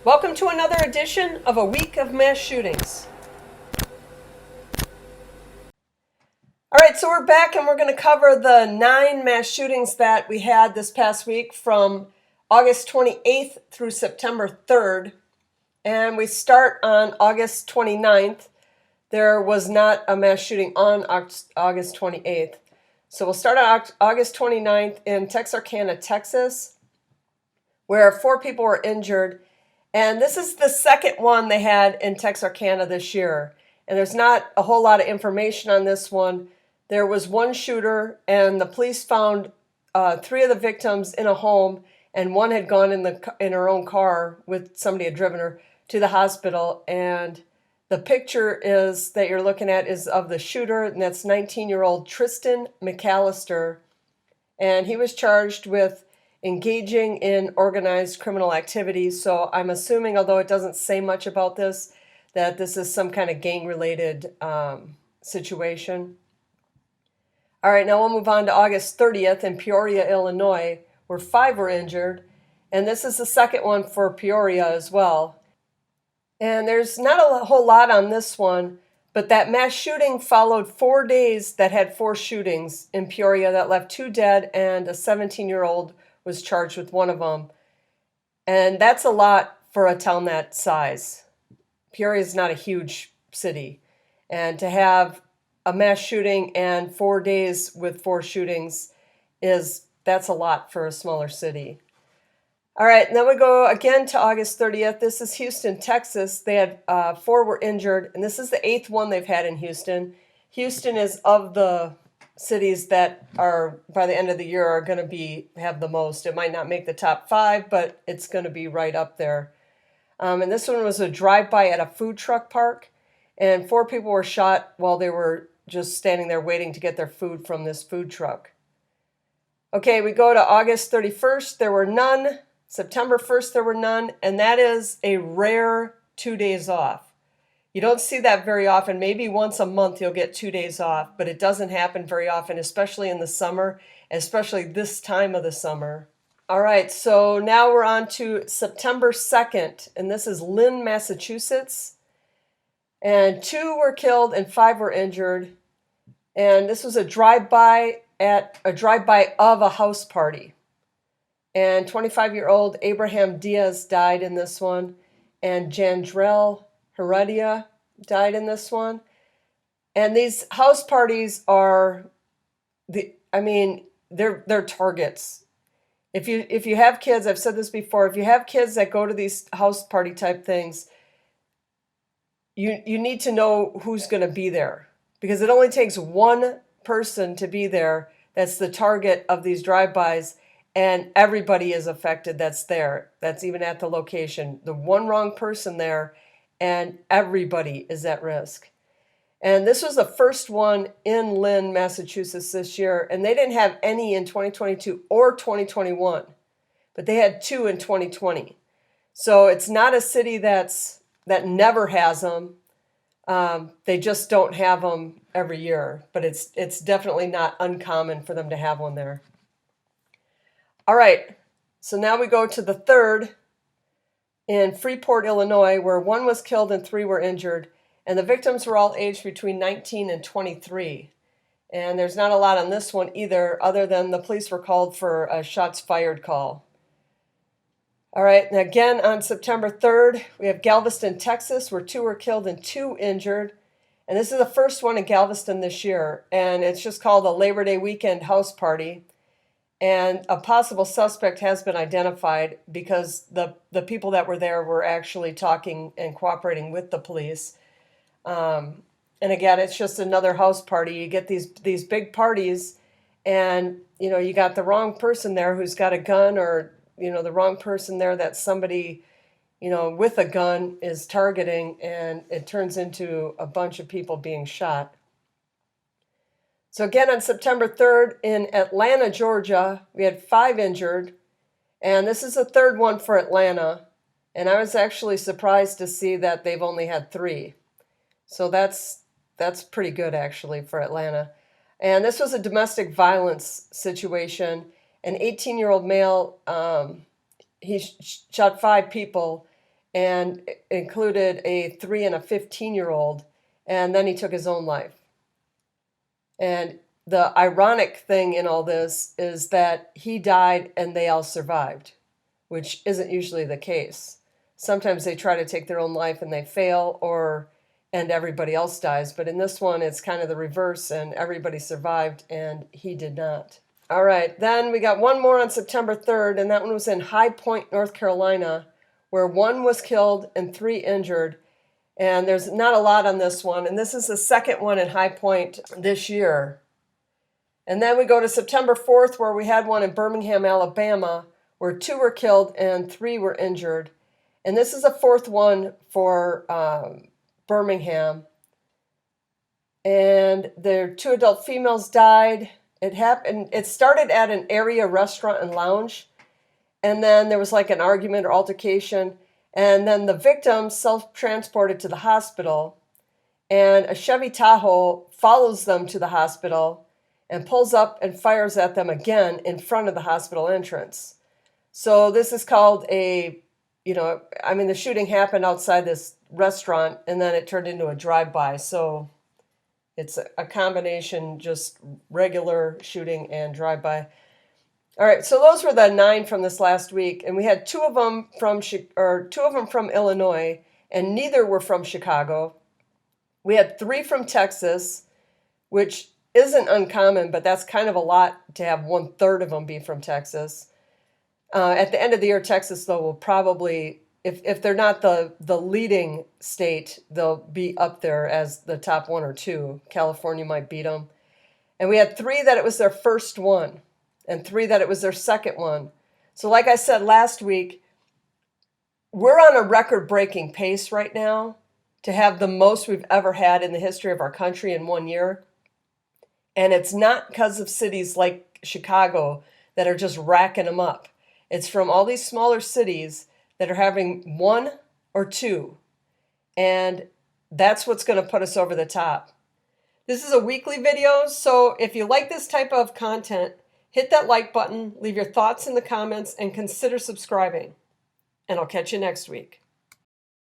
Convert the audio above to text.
Welcome to another edition of A Week of Mass Shootings. All right, so we're back and we're going to cover the 9 mass shootings that we had this past week from August 28th through September 3rd. And we start on August 29th. There was not a mass shooting on August 28th. So we'll start on August 29th in Texarkana, Texas, where 4 people were injured. And this is the second one they had in Texarkana this year. And there's not a whole lot of information on this one. There was one shooter, and the police found 3 of the victims in a home, and one had gone in her own car with somebody had driven her to the hospital. And the picture that you're looking at is of the shooter, and that's 19-year-old Tristen McAllister. And he was charged with engaging in organized criminal activities. So I'm assuming, although it doesn't say much about this, that this is some kind of gang-related situation. All right, now we'll move on to August 30th in Peoria, Illinois, where 5 were injured. And this is the second one for Peoria as well. And there's not a whole lot on this one, but that mass shooting followed 4 days that had 4 shootings in Peoria that left 2 dead, and a 17-year-old was charged with one of them. And that's a lot for a town that size. Peoria is not a huge city. And to have a mass shooting and 4 days with 4 shootings that's a lot for a smaller city. All right, and then we go again to August 30th. This is Houston, Texas. They had 4 were injured, and this is the 8th one they've had in Houston. Houston is of the cities that are, by the end of the year, are going to have the most. It might not make the top 5, but it's going to be right up there. And this one was a drive-by at a food truck park, and 4 people were shot while they were just standing there waiting to get their food from this food truck. Okay, we go to August 31st. There were none. September 1st, there were none, and that is a rare 2 days off. You don't see that very often. Maybe once a month you'll get 2 days off, but it doesn't happen very often, especially in the summer, especially this time of the summer. All right, so now we're on to September 2nd, and this is Lynn, Massachusetts. And 2 were killed and 5 were injured. And this was a drive-by of a house party. And 25-year-old Abraham Diaz died in this one, and jandriel heredia died in this one. And these house parties are they're targets. If you have kids, I've said this before, if you have kids that go to these house party type things, you need to know who's going to be there, because it only takes one person to be there that's the target of these drive-bys, and everybody is affected that's there, that's even at the location. The one wrong person there, and everybody is at risk. And this was the first one in Lynn, Massachusetts this year, and they didn't have any in 2022 or 2021, but they had 2 in 2020. So it's not a city that never has them. They just don't have them every year, but it's definitely not uncommon for them to have one there. All right, so now we go to the 3rd in Freeport, Illinois, where 1 was killed and 3 were injured, and the victims were all aged between 19 and 23. And there's not a lot on this one either, other than the police were called for a shots fired call. All right, and again on September 3rd, we have Galveston, Texas, where 2 were killed and 2 injured. And this is the first one in Galveston this year, and it's just called a Labor Day weekend house party. And a possible suspect has been identified because the people that were there were actually talking and cooperating with the police. And again, it's just another house party. You get these big parties, and you got the wrong person there who's got a gun, or the wrong person there that somebody with a gun is targeting, and it turns into a bunch of people being shot. So again, on September 3rd in Atlanta, Georgia, we had 5 injured, and this is the 3rd one for Atlanta, and I was actually surprised to see that they've only had 3. So that's pretty good, actually, for Atlanta. And this was a domestic violence situation. An 18-year-old male, he shot 5 people, and it included a 3 and a 15-year-old, and then he took his own life. And the ironic thing in all this is that he died and they all survived, which isn't usually the case. Sometimes they try to take their own life and they fail, and everybody else dies. But in this one, it's kind of the reverse, and everybody survived and he did not. All right, then we got one more on September 3rd, and that one was in High Point, North Carolina, where 1 was killed and 3 injured. And there's not a lot on this one. And this is the second one in High Point this year. And then we go to September 4th, where we had one in Birmingham, Alabama, where 2 were killed and 3 were injured. And this is the 4th one for Birmingham. And their 2 adult females died. It started at an Aria restaurant and lounge. And then there was like an argument or altercation. And then the victims self-transported to the hospital. And a Chevy Tahoe follows them to the hospital and pulls up and fires at them again in front of the hospital entrance. So this is called the shooting happened outside this restaurant, and then it turned into a drive-by. So it's a combination, just regular shooting and drive-by. All right, so those were the 9 from this last week, and we had 2 of them from Illinois, and neither were from Chicago. We had 3 from Texas, which isn't uncommon, but that's kind of a lot to have 1/3 of them be from Texas. At the end of the year, Texas, though, will probably, if they're not the leading state, they'll be up there as the top 1 or 2. California might beat them. And we had 3 that it was their first one, and 3 that it was their second one. So like I said last week, we're on a record-breaking pace right now to have the most we've ever had in the history of our country in 1 year. And it's not because of cities like Chicago that are just racking them up. It's from all these smaller cities that are having 1 or 2. And that's what's going to put us over the top. This is a weekly video, so if you like this type of content, hit that like button, leave your thoughts in the comments, and consider subscribing. And I'll catch you next week.